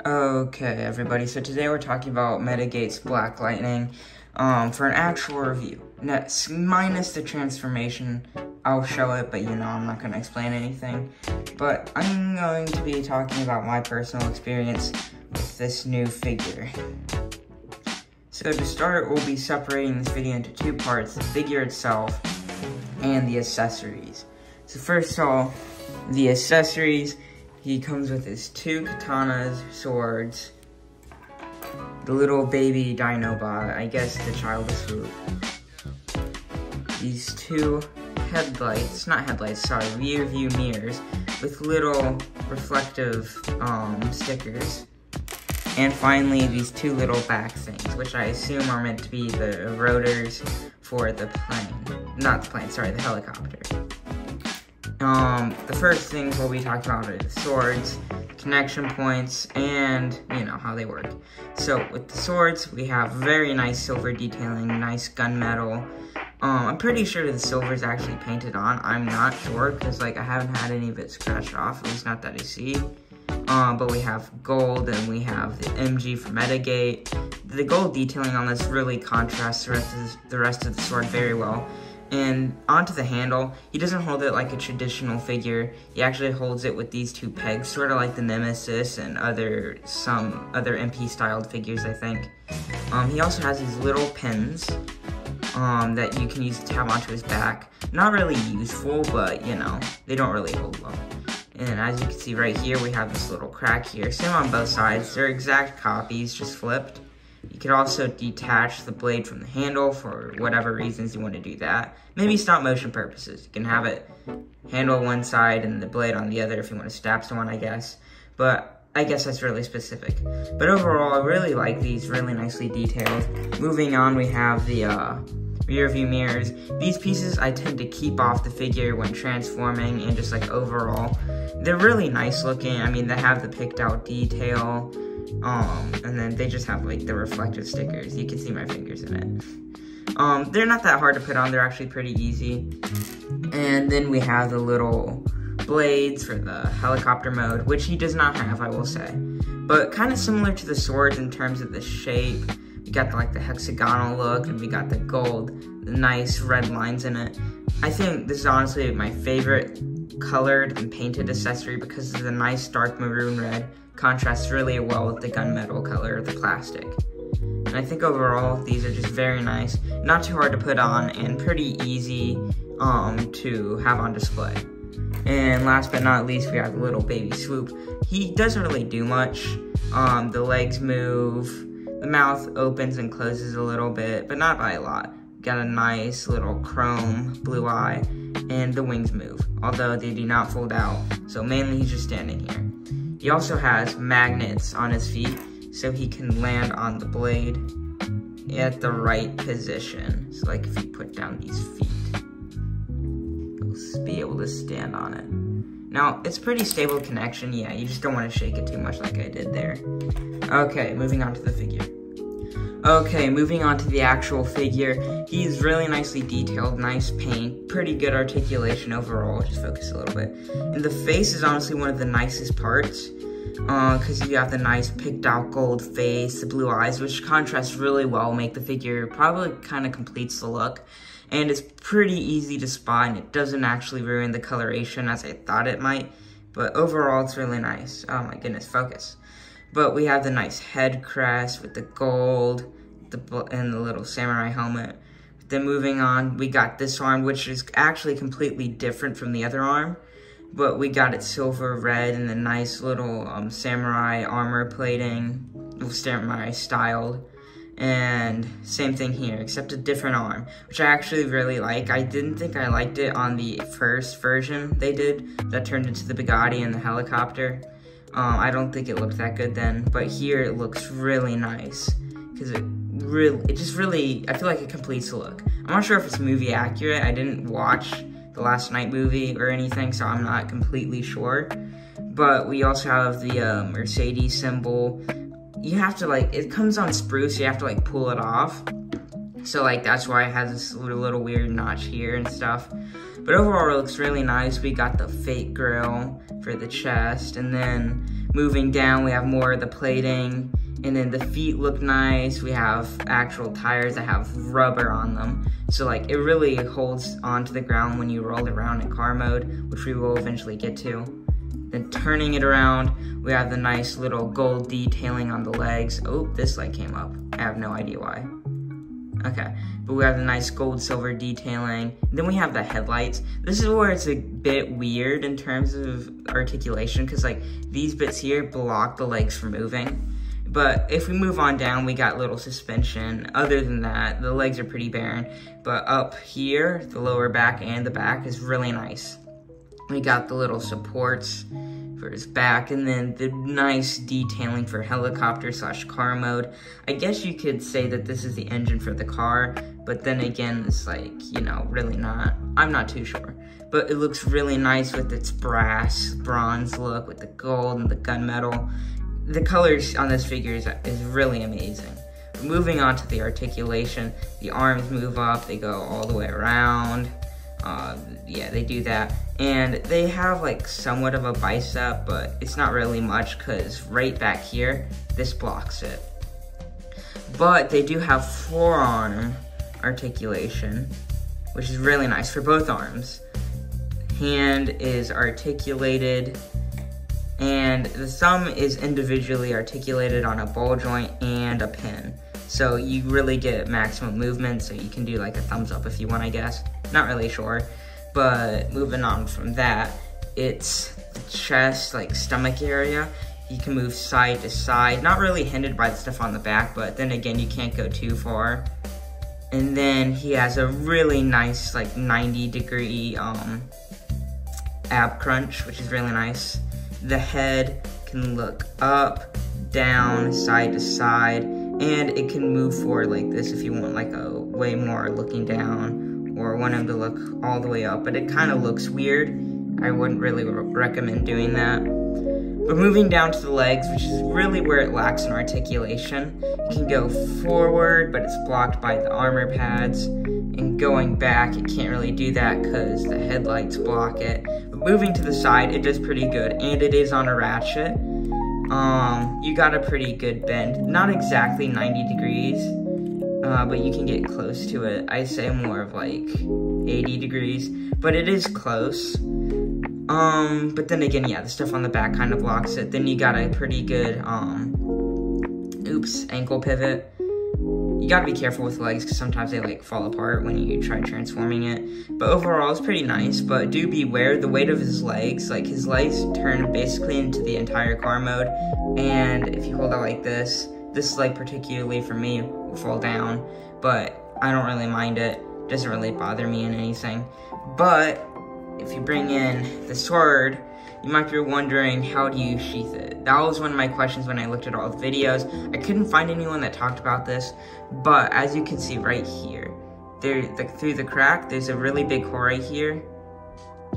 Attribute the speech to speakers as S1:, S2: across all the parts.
S1: Okay, everybody, so today we're talking about MetaGate's Black Lightning for an actual review. Minus the transformation, I'll show it, but I'm not going to explain anything. But I'm going to be talking about my personal experience with this new figure. So to start, we'll be separating this video into two parts, the figure itself and the accessories. So first of all, the accessories. He comes with his two katanas, swords, the little baby Dinobot, I guess the child of swoop. These two headlights, rear view mirrors with little reflective stickers. And finally, these two little back things, which I assume are meant to be the rotors for the plane. Not the plane, sorry, the helicopter. The first things we'll be talking about are the swords, connection points, and, how they work. So, with the swords, we have very nice silver detailing, nice gunmetal. I'm pretty sure the silver is actually painted on. I'm not sure, because, I haven't had any of it scratched off, at least not that I see. But we have gold, and we have the MG for MetaGate. The gold detailing on this really contrasts the rest of the sword very well. And onto the handle, he doesn't hold it like a traditional figure. He actually holds it with these two pegs, sort of like the Nemesis and some other MP styled figures, I think. He also has these little pins that you can use to tab onto his back. Not really useful, but they don't really hold well. And as you can see right here, we have this little crack here. Same on both sides. They're exact copies, just flipped. You could also detach the blade from the handle for whatever reasons you want to do that. Maybe stop motion purposes. You can have it handle one side and the blade on the other if you want to stab someone, I guess. But I guess that's really specific. But overall, I really like these, really nicely detailed. Moving on, we have the rear view mirrors. These pieces I tend to keep off the figure when transforming and just overall. They're really nice looking. I mean, they have the picked out detail. And then they just have the reflective stickers. You can see my fingers in it. They're not that hard to put on. They're actually pretty easy. And then we have the little blades for the helicopter mode, which he does not have, I will say. But kind of similar to the swords in terms of the shape. We got the hexagonal look, and we got the gold, the nice red lines in it. I think this is honestly my favorite colored and painted accessory because of the nice dark maroon red. Contrasts really well with the gunmetal color of the plastic. And I think overall, these are just very nice, not too hard to put on, and pretty easy to have on display. And last but not least, we have the little baby swoop. He doesn't really do much. The legs move, the mouth opens and closes a little bit, but not by a lot. Got a nice little chrome blue eye, and the wings move, although they do not fold out, so mainly he's just standing here. He also has magnets on his feet, so he can land on the blade at the right position. So if you put down these feet, you'll be able to stand on it. Now, it's pretty stable connection, yeah, you just don't want to shake it too much like I did there. Okay, moving on to the figure. Okay, moving on to the actual figure. He's really nicely detailed, nice paint, pretty good articulation overall. Just focus a little bit. And the face is honestly one of the nicest parts, because you have the nice picked out gold face, the blue eyes, which contrast really well, make the figure probably kind of completes the look. And it's pretty easy to spot, and it doesn't actually ruin the coloration as I thought it might. But overall, it's really nice. Oh my goodness, focus. But we have the nice head crest with the gold and the little samurai helmet. Then moving on, we got this arm, which is actually completely different from the other arm. But we got it silver red and the nice little samurai armor plating, samurai styled. And same thing here, except a different arm, which I actually really like. I didn't think I liked it on the first version they did that turned into the Bugatti and the helicopter. I don't think it looked that good then, but here it looks really nice because it just really, I feel like it completes the look. I'm not sure if it's movie accurate. I didn't watch the Last Night movie or anything, so I'm not completely sure. But we also have the Mercedes symbol. You have to it comes on spruce, so you have to pull it off. So that's why it has this little weird notch here and stuff. But overall, it looks really nice. We got the fake grill for the chest, and then moving down, we have more of the plating, and then the feet look nice. We have actual tires that have rubber on them. So like it really holds onto the ground when you roll it around in car mode, which we will eventually get to. Then turning it around, we have the nice little gold detailing on the legs. Oh, this light came up. I have no idea why. Okay, but we have the nice gold silver detailing. Then we have the headlights. This is where it's a bit weird in terms of articulation, because like these bits here block the legs from moving. But if we move on down, we got little suspension. Other than that, the legs are pretty barren. But up here, the lower back and the back is really nice. We got the little supports for his back, and then the nice detailing for helicopter / car mode. I guess you could say that this is the engine for the car, but then again, it's like, you know, really not. I'm not too sure. But it looks really nice with its bronze look with the gold and the gunmetal. The colors on this figure is really amazing. Moving on to the articulation, the arms move up, they go all the way around. Yeah, they do that. And they have like somewhat of a bicep, but it's not really much because right back here, this blocks it. But they do have forearm articulation, which is really nice for both arms. Hand is articulated, and the thumb is individually articulated on a ball joint and a pin. So you really get maximum movement, so you can do like a thumbs up if you want, I guess. Not really sure. But moving on from that, it's the chest, like stomach area. You can move side to side, not really hindered by the stuff on the back, but then again, you can't go too far. And then he has a really nice, like 90-degree ab crunch, which is really nice. The head can look up, down, side to side, and it can move forward like this if you want like a way more looking down, or want him to look all the way up, but it kind of looks weird. I wouldn't really recommend doing that. But moving down to the legs, which is really where it lacks in articulation, it can go forward, but it's blocked by the armor pads, and going back, it can't really do that because the headlights block it. But moving to the side, it does pretty good, and it is on a ratchet. You got a pretty good bend, not exactly 90 degrees, but you can get close to it. I say more of like 80 degrees, but it is close. But then again, yeah, the stuff on the back kind of blocks it. Then you got a pretty good, ankle pivot. You gotta be careful with legs because sometimes they like fall apart when you try transforming it. But overall, it's pretty nice, but do beware the weight of his legs. Like his legs turn basically into the entire car mode. And if you hold it like this leg particularly for me will fall down, but I don't really mind it. It doesn't really bother me in anything. But if you bring in the sword, you might be wondering, how do you sheath it? That was one of my questions when I looked at all the videos. I couldn't find anyone that talked about this, but as you can see right here, through the crack, there's a really big hole right here.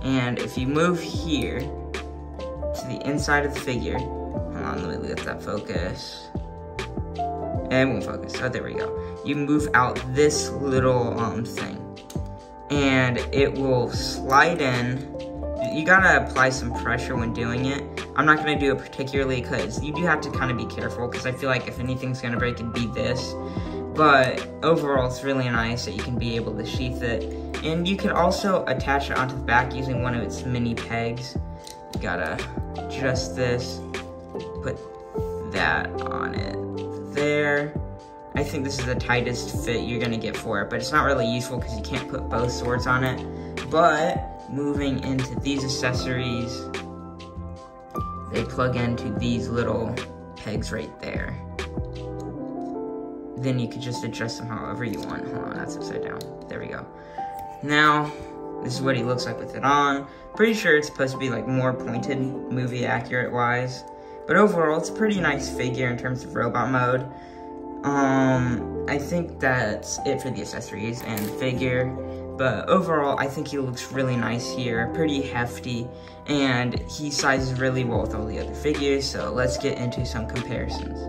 S1: And if you move here to the inside of the figure, hold on, let me get that focus. And it won't focus. Oh, there we go. You move out this little thing, and it will slide in. You gotta apply some pressure when doing it. I'm not gonna do it particularly because you do have to kind of be careful, because I feel like if anything's gonna break, it'd be this. But overall, it's really nice that you can be able to sheath it. And you can also attach it onto the back using one of its mini pegs. You gotta adjust this, put that on it there. I think this is the tightest fit you're gonna get for it, but it's not really useful because you can't put both swords on it. But moving into these accessories, they plug into these little pegs right there. Then you could just adjust them however you want. Hold on, that's upside down. There we go. Now, this is what he looks like with it on. Pretty sure it's supposed to be like more pointed, movie accurate wise. But overall, it's a pretty nice figure in terms of robot mode. I think that's it for the accessories and the figure. But overall, I think he looks really nice here, pretty hefty, and he sizes really well with all the other figures, so let's get into some comparisons.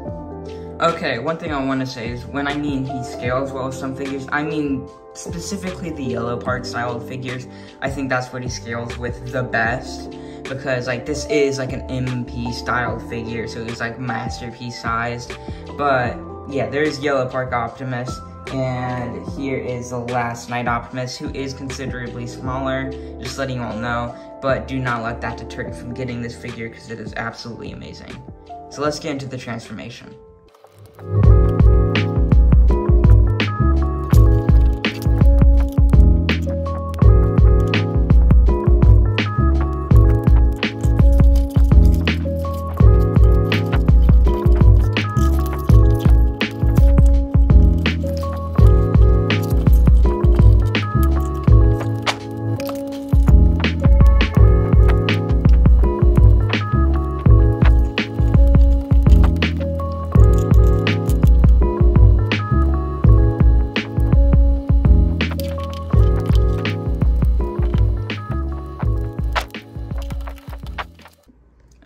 S1: Okay, one thing I want to say is when I mean he scales well with some figures, I mean specifically the yellow part styled figures. I think that's what he scales with the best, because like this is like an MP styled figure, so it's like masterpiece sized. But yeah, there's Yellow Park Optimus, and here is the Last Night Optimus, who is considerably smaller, just letting you all know, but do not let that deter you from getting this figure because it is absolutely amazing. So let's get into the transformation.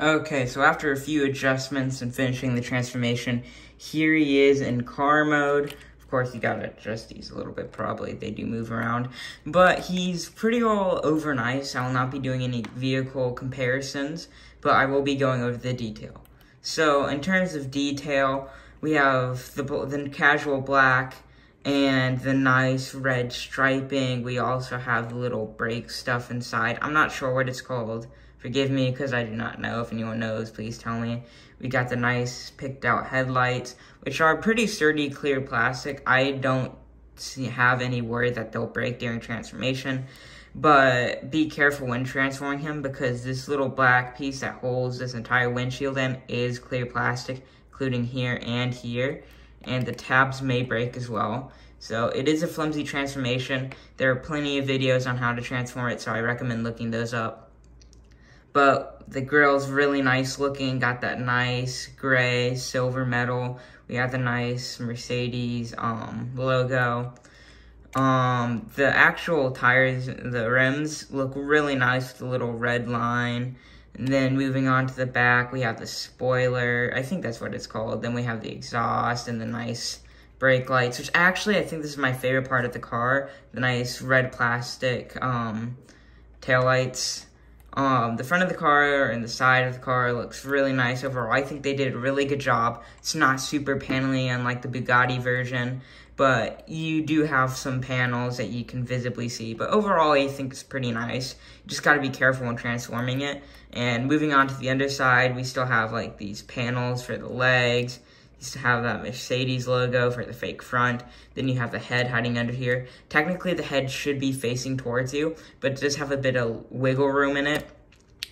S1: Okay, so after a few adjustments and finishing the transformation, here he is in car mode. Of course, you gotta adjust these a little bit, probably. They do move around. But he's pretty all over nice. I will not be doing any vehicle comparisons, but I will be going over the detail. So, in terms of detail, we have the casual black and the nice red striping. We also have the little brake stuff inside. I'm not sure what it's called. Forgive me, because I do not know. If anyone knows, please tell me. We got the nice picked out headlights, which are pretty sturdy, clear plastic. I don't have any worry that they'll break during transformation, but be careful when transforming him, because this little black piece that holds this entire windshield in is clear plastic, including here and here, and the tabs may break as well. So it is a flimsy transformation. There are plenty of videos on how to transform it, so I recommend looking those up. But the grill's really nice looking, got that nice gray silver metal. We have the nice Mercedes logo. The actual tires, the rims look really nice with the little red line. And then moving on to the back, we have the spoiler. I think that's what it's called. Then we have the exhaust and the nice brake lights, which actually I think this is my favorite part of the car. The nice red plastic taillights. The front of the car and the side of the car looks really nice overall. I think they did a really good job. It's not super panely unlike the Bugatti version, but you do have some panels that you can visibly see. But overall, I think it's pretty nice. You just gotta be careful when transforming it. And moving on to the underside, we still have like these panels for the legs. You still have that Mercedes logo for the fake front. Then you have the head hiding under here. Technically, the head should be facing towards you, but it does have a bit of wiggle room in it.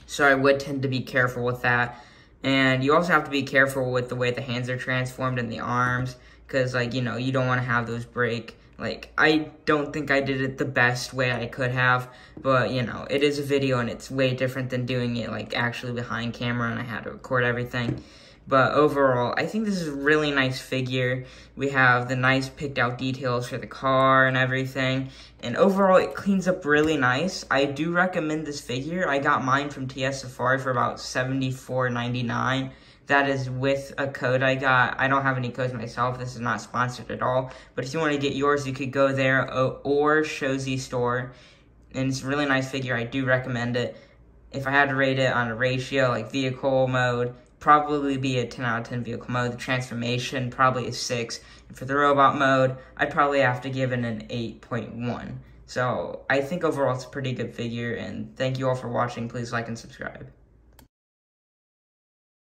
S1: So I would tend to be careful with that. And you also have to be careful with the way the hands are transformed and the arms, because, like, you know, you don't want to have those break. Like, I don't think I did it the best way I could have, but, you know, it is a video and it's way different than doing it, like, actually behind camera, and I had to record everything. But overall, I think this is a really nice figure. We have the nice picked out details for the car and everything. And overall, it cleans up really nice. I do recommend this figure. I got mine from TS Safari for about $74.99. That is with a code I got. I don't have any codes myself. This is not sponsored at all. But if you want to get yours, you could go there or Shozy store. And it's a really nice figure. I do recommend it. If I had to rate it on a ratio, like vehicle mode, probably be a 10 out of 10 vehicle mode. The transformation, probably a 6. And for the robot mode, I'd probably have to give it an 8.1. So I think overall it's a pretty good figure, and thank you all for watching. Please like and subscribe.